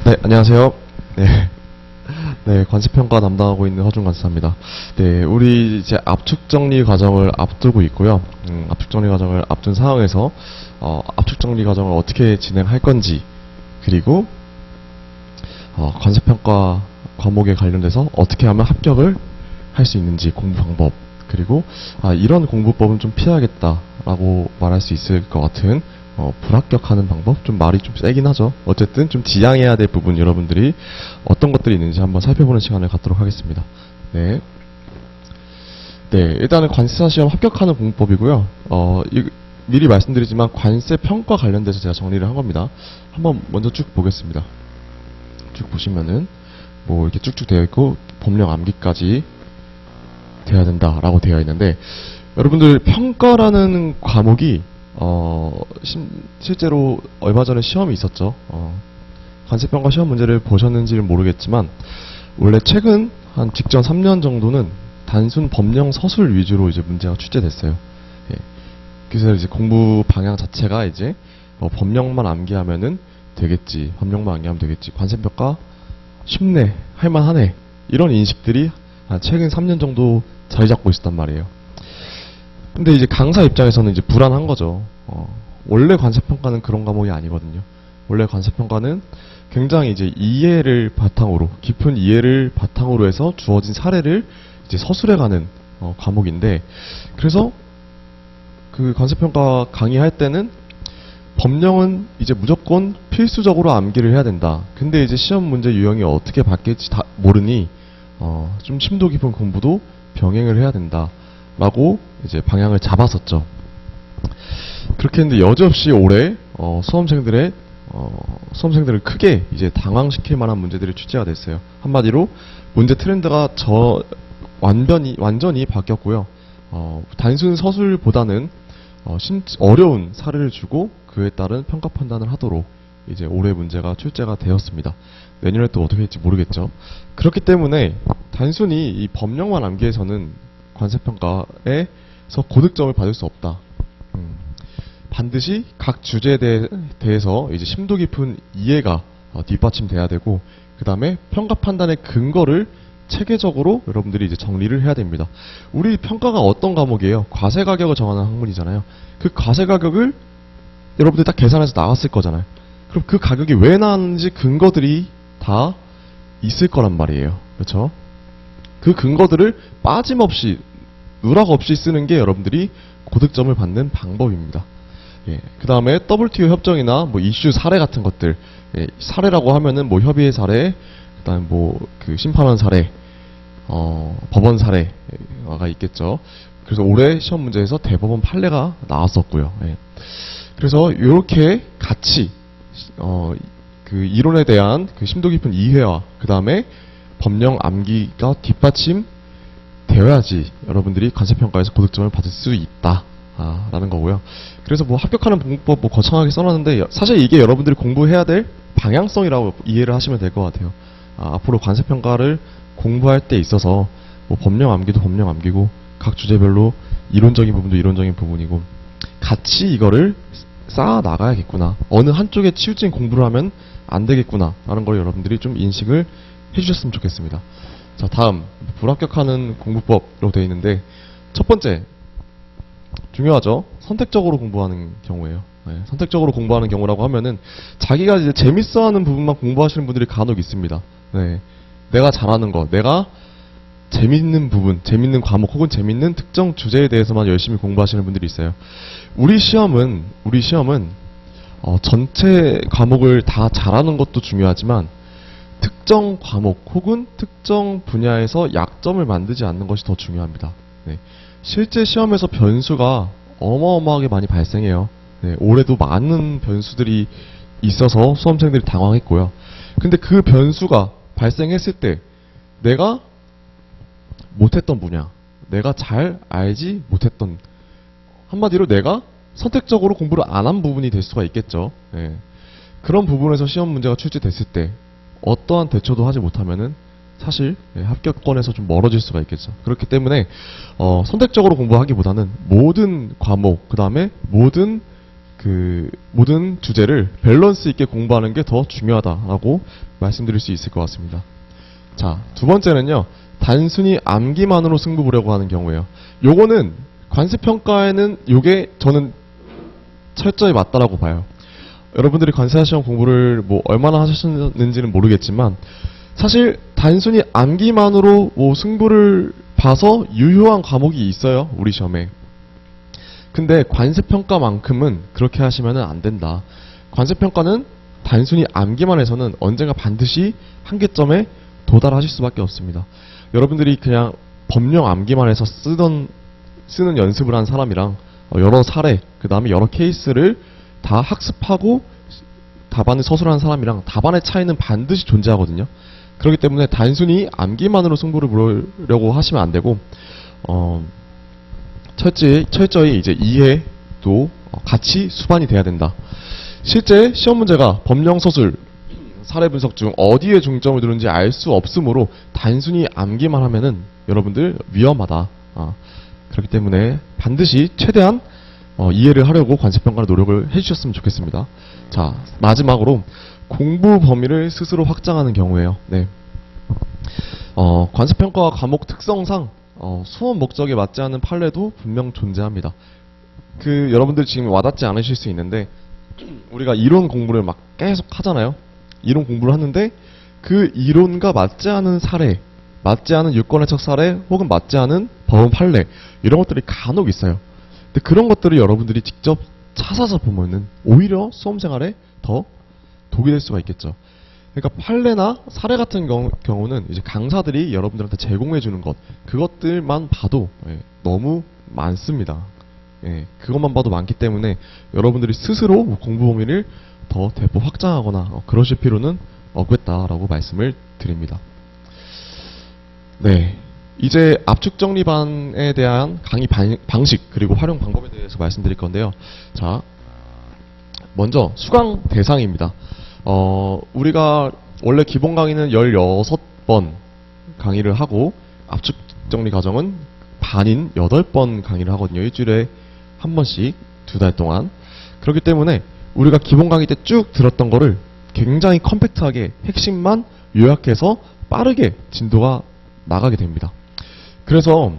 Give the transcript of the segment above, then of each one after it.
네, 안녕하세요. 네, 네, 관세평가 담당하고 있는 허준 관사입니다. 네, 우리 이제 압축 정리 과정을 앞두고 있고요. 압축 정리 과정을 앞둔 상황에서 압축 정리 과정을 어떻게 진행할 건지, 그리고 관세평가 과목에 관련돼서 어떻게 하면 합격을 할 수 있는지 공부 방법, 그리고 이런 공부법은 좀 피해야겠다라고 말할 수 있을 것 같은 불합격하는 방법? 좀 말이 좀 세긴 하죠. 어쨌든 좀 지양해야 될 부분, 여러분들이 어떤 것들이 있는지 한번 살펴보는 시간을 갖도록 하겠습니다. 네. 네, 일단은 관세사 시험 합격하는 공부법이고요. 미리 말씀드리지만 관세 평가 관련돼서 제가 정리를 한 겁니다. 한번 먼저 쭉 보겠습니다. 쭉 보시면은 뭐 이렇게 쭉쭉 되어 있고 법령 암기까지 돼야 된다라고 되어 있는데, 여러분들 평가라는 과목이 실제로 얼마 전에 시험이 있었죠. 관세평가 시험 문제를 보셨는지는 모르겠지만, 원래 최근 한 직전 3년 정도는 단순 법령 서술 위주로 이제 문제가 출제됐어요. 예. 그래서 이제 공부 방향 자체가 이제 법령만 암기하면은 되겠지, 법령만 암기하면 되겠지, 관세평가 쉽네, 할만하네, 이런 인식들이 한 최근 3년 정도 자리 잡고 있었단 말이에요. 근데 이제 강사 입장에서는 이제 불안한 거죠. 원래 관세평가는 그런 과목이 아니거든요. 원래 관세평가는 굉장히 이제 이해를 바탕으로, 깊은 이해를 바탕으로 해서 주어진 사례를 이제 서술해가는 과목인데, 그래서 그 관세평가 강의할 때는 법령은 이제 무조건 필수적으로 암기를 해야 된다. 근데 이제 시험 문제 유형이 어떻게 바뀔지 다 모르니 좀 심도 깊은 공부도 병행을 해야 된다 라고 이제 방향을 잡았었죠. 그렇게 했는데 여지없이 올해 수험생들을 크게 이제 당황시킬 만한 문제들이 출제가 됐어요. 한마디로 문제 트렌드가 완전히 바뀌었고요. 단순 서술보다는 어려운 사례를 주고 그에 따른 평가 판단을 하도록 이제 올해 문제가 출제가 되었습니다. 내년에 또 어떻게 될지 모르겠죠. 그렇기 때문에 단순히 이 법령만 암기해서는 관세평가에서 고득점을 받을 수 없다. 반드시 각 주제에 대해서 이제 심도 깊은 이해가 뒷받침돼야 되고, 그 다음에 평가 판단의 근거를 체계적으로 여러분들이 이제 정리를 해야 됩니다. 우리 평가가 어떤 과목이에요? 과세 가격을 정하는 학문이잖아요. 그 과세 가격을 여러분들이 딱 계산해서 나왔을 거잖아요. 그럼 그 가격이 왜 나왔는지 근거들이 다 있을 거란 말이에요. 그렇죠? 그 근거들을 빠짐없이, 누락 없이 쓰는 게 여러분들이 고득점을 받는 방법입니다. 예. 그 다음에 WTO 협정이나 뭐 이슈 사례 같은 것들, 예. 사례라고 하면은 뭐 협의회 사례, 그 다음에 뭐 그 심판원 사례, 법원 사례가 있겠죠. 그래서 올해 시험 문제에서 대법원 판례가 나왔었고요. 예. 그래서 이렇게 같이 그 이론에 대한 그 심도 깊은 이해와 그 다음에 법령 암기가 뒷받침 되어야지 여러분들이 관세평가에서 고득점을 받을 수 있다 라는 거고요. 그래서 뭐 합격하는 공부법 뭐 거창하게 써놨는데, 사실 이게 여러분들이 공부해야 될 방향성이라고 이해를 하시면 될 것 같아요. 앞으로 관세평가를 공부할 때 있어서 뭐 법령 암기도 법령 암기고, 각 주제별로 이론적인 부분도 이론적인 부분이고, 같이 이거를 쌓아 나가야겠구나, 어느 한쪽에 치우친 공부를 하면 안 되겠구나 라는 걸 여러분들이 좀 인식을 해주셨으면 좋겠습니다. 자, 다음 불합격하는 공부법으로 되어 있는데, 첫 번째 중요하죠. 선택적으로 공부하는 경우예요. 네, 선택적으로 공부하는 경우라고 하면은 자기가 이제 재밌어하는 부분만 공부하시는 분들이 간혹 있습니다. 네, 내가 잘하는 거, 내가 재밌는 부분, 재밌는 과목 혹은 재밌는 특정 주제에 대해서만 열심히 공부하시는 분들이 있어요. 우리 시험은 전체 과목을 다 잘하는 것도 중요하지만 특정 과목 혹은 특정 분야에서 약점을 만들지 않는 것이 더 중요합니다. 네. 실제 시험에서 변수가 어마어마하게 많이 발생해요. 네. 올해도 많은 변수들이 있어서 수험생들이 당황했고요. 근데 그 변수가 발생했을 때 내가 못했던 분야, 내가 잘 알지 못했던, 한마디로 내가 선택적으로 공부를 안 한 부분이 될 수가 있겠죠. 네. 그런 부분에서 시험 문제가 출제됐을 때 어떠한 대처도 하지 못하면은 사실 합격권에서 좀 멀어질 수가 있겠죠. 그렇기 때문에 선택적으로 공부하기보다는 모든 과목, 그 다음에 모든 그 그 모든 주제를 밸런스 있게 공부하는 게 더 중요하다라고 말씀드릴 수 있을 것 같습니다. 자, 두 번째는요. 단순히 암기만으로 승부 보려고 하는 경우예요. 요거는 관세평가에는 요게 저는 철저히 맞다라고 봐요. 여러분들이 관세시험 공부를 뭐 얼마나 하셨는지는 모르겠지만 사실 단순히 암기만으로 뭐 승부를 봐서 유효한 과목이 있어요. 우리 시험에. 근데 관세평가만큼은 그렇게 하시면 안 된다. 관세평가는 단순히 암기만 해서는 언젠가 반드시 한계점에 도달하실 수밖에 없습니다. 여러분들이 그냥 법령 암기만 해서 쓰는 연습을 한 사람이랑 여러 사례, 그 다음에 여러 케이스를 다 학습하고 답안을 서술한 사람이랑 답안의 차이는 반드시 존재하거든요. 그렇기 때문에 단순히 암기만으로 승부를 보려고 하시면 안 되고, 철저히 이제 이해도 같이 수반이 돼야 된다. 실제 시험 문제가 법령 서술, 사례 분석 중 어디에 중점을 두는지 알 수 없으므로 단순히 암기만 하면은 여러분들 위험하다. 그렇기 때문에 반드시 최대한 이해를 하려고 관세평가를 노력을 해주셨으면 좋겠습니다. 자, 마지막으로 공부 범위를 스스로 확장하는 경우에요. 네. 관세평가 과목 특성상 수업 목적에 맞지 않은 판례도 분명 존재합니다. 여러분들 지금 와닿지 않으실 수 있는데 우리가 이론 공부를 막 계속 하잖아요. 이론 공부를 하는데 그 이론과 맞지 않은 사례, 맞지 않은 유권 해석 사례 혹은 맞지 않은 법원 판례 이런 것들이 간혹 있어요. 근데 그런 것들을 여러분들이 직접 찾아서 보면은 오히려 수험 생활에 더 독이 될 수가 있겠죠. 그러니까 판례나 사례 같은 경우는 이제 강사들이 여러분들한테 제공해 주는 것 그것들만 봐도 너무 많습니다. 그것만 봐도 많기 때문에 여러분들이 스스로 공부 범위를 더 대폭 확장하거나 그러실 필요는 없겠다라고 말씀을 드립니다. 네, 이제 압축정리반에 대한 강의 방식 그리고 활용 방법에 대해서 말씀드릴 건데요. 자, 먼저 수강 대상입니다. 우리가 원래 기본 강의는 16번 강의를 하고 압축정리 과정은 반인 8번 강의를 하거든요. 일주일에 한 번씩 2달 동안. 그렇기 때문에 우리가 기본 강의 때 쭉 들었던 거를 굉장히 컴팩트하게 핵심만 요약해서 빠르게 진도가 나가게 됩니다. 그래서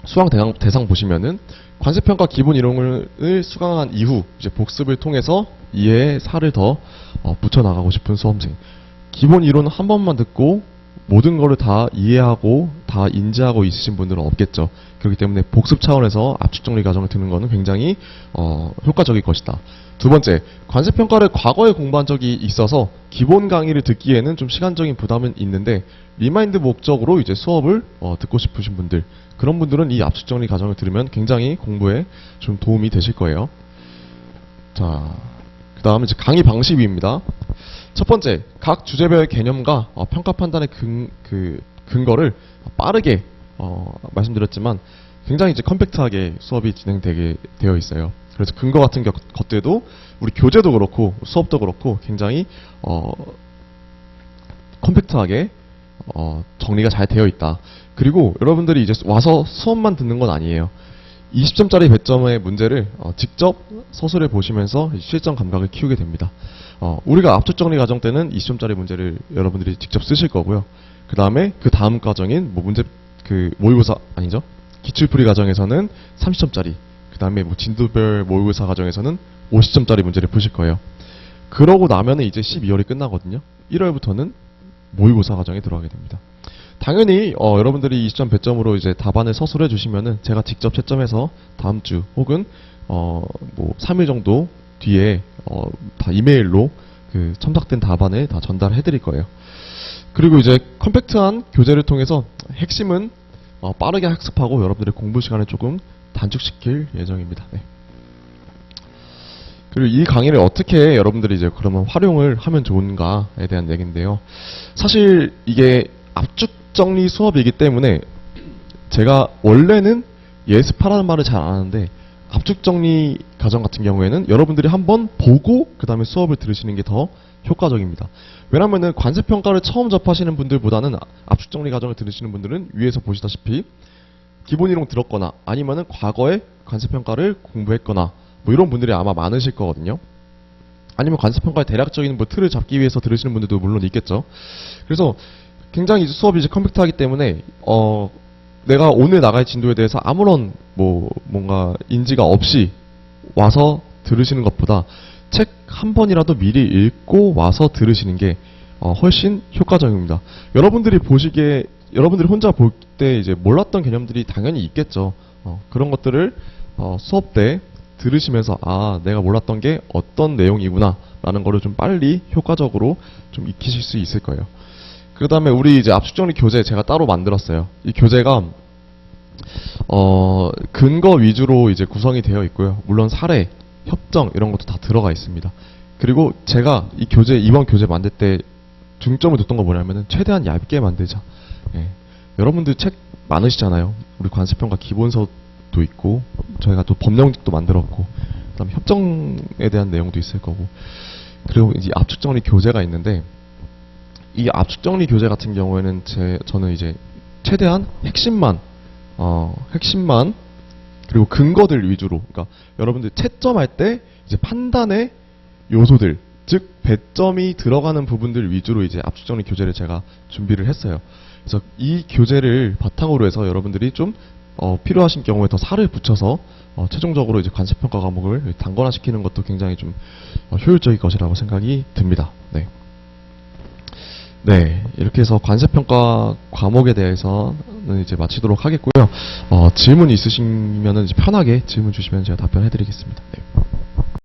수강 대상 보시면은 관세평가 기본 이론을 수강한 이후 이제 복습을 통해서 이해의 살을 더 붙여 나가고 싶은 수험생. 기본 이론 한 번만 듣고 모든 거를 다 이해하고 다 인지하고 있으신 분들은 없겠죠. 그렇기 때문에 복습 차원에서 압축정리 과정을 듣는 것은 굉장히 효과적일 것이다. 두 번째, 관세평가를 과거에 공부한 적이 있어서 기본 강의를 듣기에는 좀 시간적인 부담은 있는데 리마인드 목적으로 이제 수업을 듣고 싶으신 분들, 그런 분들은 이 압축정리 과정을 들으면 굉장히 공부에 좀 도움이 되실 거예요. 자, 그 다음에 이제 강의 방식입니다. 첫 번째, 각 주제별 개념과 평가 판단의 근거를 빠르게 말씀드렸지만 굉장히 이제 컴팩트하게 수업이 진행되게 되어 있어요. 그래서 근거 같은 것들도 우리 교재도 그렇고 수업도 그렇고 굉장히 컴팩트하게 정리가 잘 되어 있다. 그리고 여러분들이 이제 와서 수업만 듣는 건 아니에요. 20점짜리 배점의 문제를 직접 서술해 보시면서 실전 감각을 키우게 됩니다. 우리가 압축정리 과정 때는 20점짜리 문제를 여러분들이 직접 쓰실 거고요. 그 다음에 그 다음 과정인 모의고사 아니죠? 기출풀이 과정에서는 30점짜리, 그 다음에 진도별 모의고사 과정에서는 50점짜리 문제를 푸실 거예요. 그러고 나면은 이제 12월이 끝나거든요. 1월부터는 모의고사 과정에 들어가게 됩니다. 당연히 여러분들이 20점 배점으로 이제 답안을 서술해 주시면은 제가 직접 채점해서 다음 주 혹은 3일 정도 뒤에 다 이메일로 그 첨삭된 답안을 다 전달해 드릴 거예요. 그리고 이제 컴팩트한 교재를 통해서 핵심은 빠르게 학습하고 여러분들의 공부 시간을 조금 단축시킬 예정입니다. 네. 그리고 이 강의를 어떻게 여러분들이 이제 그러면 활용을 하면 좋은가에 대한 얘기인데요. 사실 이게 압축정리 수업이기 때문에 제가 원래는 예습하라는 말을 잘 안 하는데 압축정리 과정 같은 경우에는 여러분들이 한번 보고 그 다음에 수업을 들으시는 게 더 효과적입니다. 왜냐면은 관세평가를 처음 접하시는 분들보다는 압축정리 과정을 들으시는 분들은 위에서 보시다시피 기본 이론 들었거나 아니면은 과거에 관세평가를 공부했거나 뭐 이런 분들이 아마 많으실 거거든요. 아니면 관습평가의 대략적인 뭐 틀을 잡기 위해서 들으시는 분들도 물론 있겠죠. 그래서 굉장히 이제 수업이 이제 컴팩트하기 때문에 내가 오늘 나갈 진도에 대해서 아무런 뭐 뭔가 인지가 없이 와서 들으시는 것보다 책 한 번이라도 미리 읽고 와서 들으시는 게 훨씬 효과적입니다. 여러분들이 혼자 볼 때 이제 몰랐던 개념들이 당연히 있겠죠. 그런 것들을 수업 때 들으시면서 내가 몰랐던 게 어떤 내용이구나 라는 거를 좀 빨리 효과적으로 좀 익히실 수 있을 거예요. 그 다음에 우리 이제 압축정리 교재 제가 따로 만들었어요. 이 교재가 근거 위주로 이제 구성이 되어 있고요. 물론 사례, 협정 이런 것도 다 들어가 있습니다. 그리고 제가 이번 교재 만들 때 중점을 뒀던 거 뭐냐면은 최대한 얇게 만들자. 예. 여러분들 책 많으시잖아요. 우리 관습평가 기본서도 있고 저희가 또 법령집도 만들었고 그다음에 협정에 대한 내용도 있을 거고 그리고 이제 압축정리 교재가 있는데 이 압축정리 교재 같은 경우에는 저는 이제 최대한 핵심만 그리고 근거들 위주로 그러니까 여러분들 채점할 때 이제 판단의 요소들 즉 배점이 들어가는 부분들 위주로 이제 압축정리 교재를 제가 준비를 했어요. 그래서 이 교재를 바탕으로 해서 여러분들이 좀 필요하신 경우에 더 살을 붙여서 최종적으로 이제 관습평가 과목을 단권화시키는 것도 굉장히 좀 효율적일 것이라고 생각이 듭니다. 네. 네, 이렇게 해서 관습평가 과목에 대해서는 이제 마치도록 하겠고요. 질문 있으시면은 이제 편하게 질문 주시면 제가 답변해 드리겠습니다. 네.